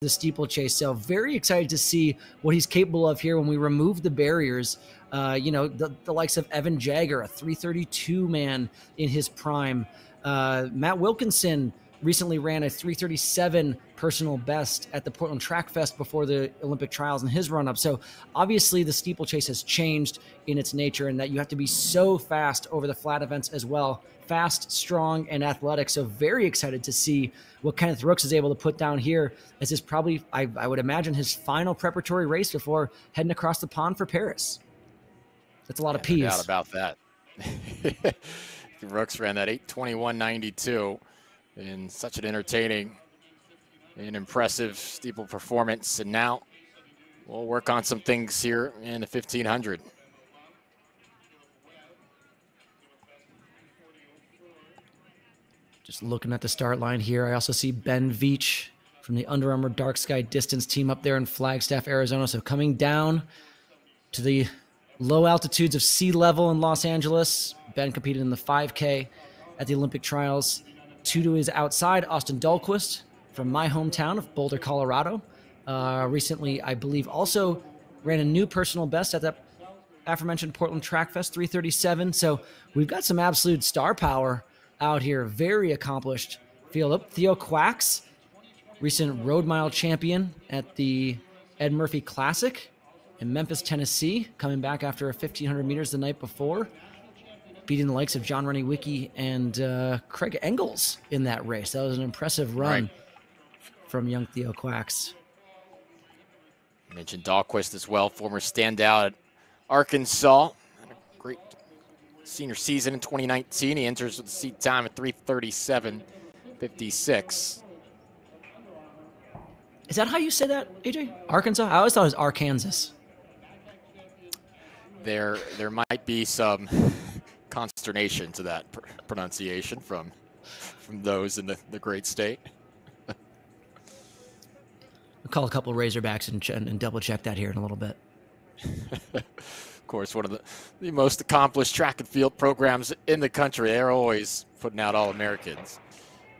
the steeplechase. So very excited to see what he's capable of here when we remove the barriers. You know, the likes of Evan Jagger, a 332 man in his prime. Matt Wilkinson recently ran a 337 personal best at the Portland Track Fest before the Olympic trials in his run-up. So obviously the steeplechase has changed in its nature, and that you have to be so fast over the flat events as well. Fast, strong, and athletic. So very excited to see what Kenneth Rooks is able to put down here as his probably, I would imagine, his final preparatory race before heading across the pond for Paris. That's a lot of P's. No doubt about that. Rooks ran that 8:21.92 in such an entertaining and impressive steeple performance. And now we'll work on some things here in the 1500. Just looking at the start line here, I also see Ben Veatch from the Under Armour Dark Sky Distance team up there in Flagstaff, Arizona. So coming down to the low altitudes of sea level in Los Angeles. Ben competed in the 5K at the Olympic trials. To his outside, Austen Dalquist from my hometown of Boulder, Colorado. Recently, I believe, also ran a new personal best at that aforementioned Portland Track Fest, 337. So we've got some absolute star power out here. Very accomplished field up. Theo Quax, recent road mile champion at the Ed Murphy Classic in Memphis, Tennessee, coming back after a 1,500 meters the night before, beating the likes of John Rennie-Wicke and Craig Engels in that race. That was an impressive run from young Theo Quax. I mentioned Dalquist as well, former standout at Arkansas. Had a great senior season in 2019. He enters with a seat time at 3:37.56. Is that how you say that, AJ? Arkansas? I always thought it was Arkansas. There might be some consternation to that pronunciation from those in the great state. We'll call a couple of Razorbacks and double check that here in a little bit. Of course, one of the most accomplished track and field programs in the country. They're always putting out All-Americans.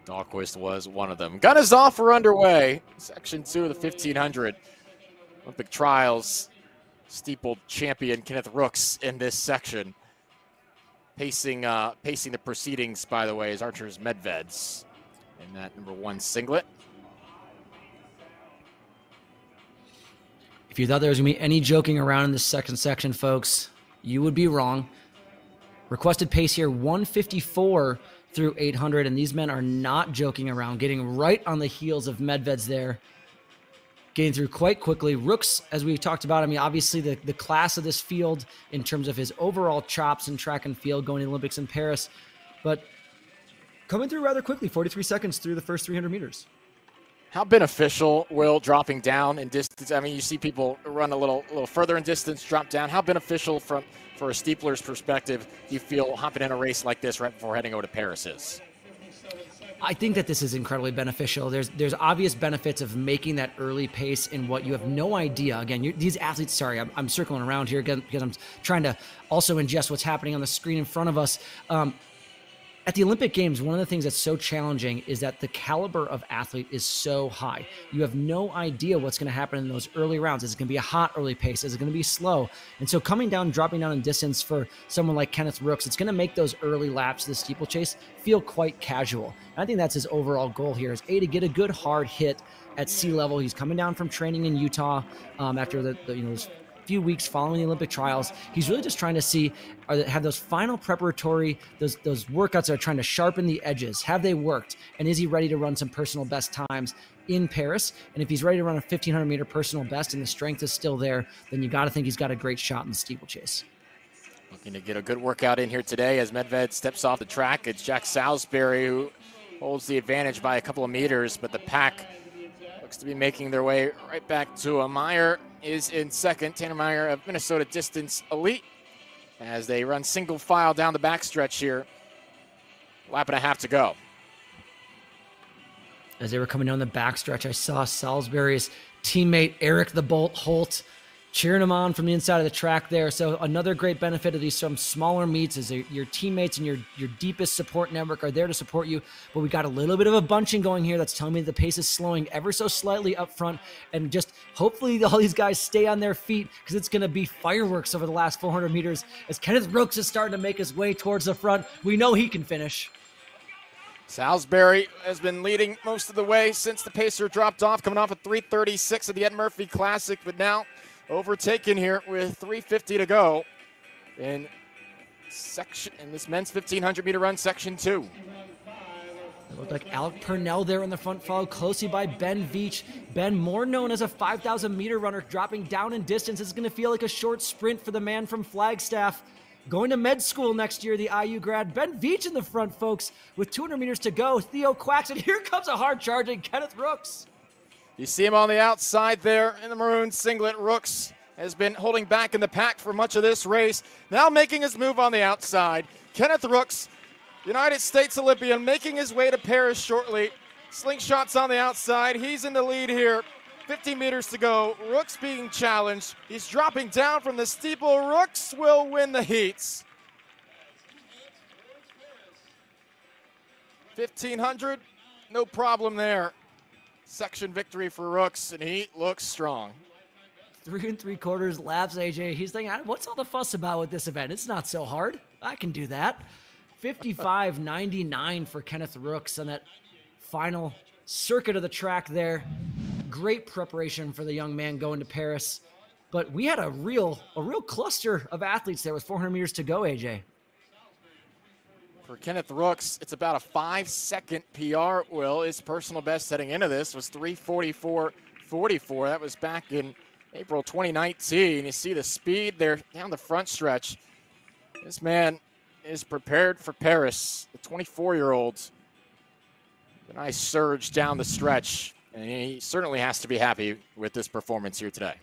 Dalquist was one of them. Gun is off. We're underway. Section 2 of the 1500 Olympic trials. Steeple champion Kenneth Rooks in this section. Pacing the proceedings, by the way, is Archer's Medveds in that #1 singlet. If you thought there was going to be any joking around in this second section, folks, you would be wrong. Requested pace here, 154 through 800, and these men are not joking around, getting right on the heels of Medveds there, getting through quite quickly. Rooks, as we talked about, I mean, obviously the class of this field in terms of his overall chops in track and field going to the Olympics in Paris, but coming through rather quickly, 43 seconds through the first 300 meters. How beneficial, Will, dropping down in distance? I mean, you see people run a little further in distance, drop down. How beneficial for a steepler's perspective do you feel hopping in a race like this right before heading over to Paris is? I think that this is incredibly beneficial. There's obvious benefits of making that early pace in what you have no idea. Again, these athletes, sorry, I'm circling around here again because I'm trying to also ingest what's happening on the screen in front of us. At the Olympic Games, one of the things that's so challenging is that the caliber of athlete is so high. You have no idea what's going to happen in those early rounds. Is it going to be a hot early pace? Is it going to be slow? And so coming down, dropping down in distance for someone like Kenneth Rooks, it's going to make those early laps of the steeplechase feel quite casual. And I think that's his overall goal here is to get a good hard hit at sea level. He's coming down from training in Utah after those few weeks following the Olympic trials. He's really just trying to see, have those final preparatory, those workouts that are trying to sharpen the edges, have they worked? And is he ready to run some personal best times in Paris? And if he's ready to run a 1,500 meter personal best and the strength is still there, then you got to think he's got a great shot in the steeplechase. Looking to get a good workout in here today as Medved steps off the track. It's Jack Salisbury who holds the advantage by a couple of meters, but the pack looks to be making their way right back to a Maier is in second. Tanner Maier of Minnesota Distance Elite as they run single file down the backstretch here. Lap and a half to go. As they were coming down the backstretch, I saw Salisbury's teammate Eric the Bolt Holt cheering them on from the inside of the track there. So another great benefit of these some smaller meets is your teammates and your deepest support network are there to support you. But we got a little bit of a bunching going here. That's telling me the pace is slowing ever so slightly up front. And just hopefully all these guys stay on their feet, because it's going to be fireworks over the last 400 meters as Kenneth Rooks is starting to make his way towards the front. We know he can finish. Salisbury has been leading most of the way since the pacer dropped off, coming off at 3:36 at the Ed Murphy Classic, but now overtaken here with 3:50 to go in this men's 1,500 meter run, section 2. It looked like Alec Purnell there in the front, followed closely by Ben Veatch. Ben, more known as a 5,000 meter runner, dropping down in distance. It's going to feel like a short sprint for the man from Flagstaff. Going to med school next year, the IU grad. Ben Veatch in the front, folks, with 200 meters to go. Theo Quax, and here comes a hard charging Kenneth Rooks. You see him on the outside there in the maroon singlet. Rooks has been holding back in the pack for much of this race. Now making his move on the outside. Kenneth Rooks, United States Olympian, making his way to Paris shortly. Slingshots on the outside. He's in the lead here. 15 meters to go. Rooks being challenged. He's dropping down from the steeple. Rooks will win the heats. 1,500, no problem there. Section victory for Rooks, and he looks strong. 3 3/4 laps, AJ. He's thinking, what's all the fuss about with this event? It's not so hard. I can do that. 55.99 for Kenneth Rooks on that final circuit of the track there. Great preparation for the young man going to Paris. But we had a real cluster of athletes there with 400 meters to go, AJ. For Kenneth Rooks, it's about a 5-second PR, Will. His personal best heading into this was 3:44.44. That was back in April 2019. You see the speed there down the front stretch. This man is prepared for Paris, the 24-year-old. A nice surge down the stretch, and he certainly has to be happy with this performance here today.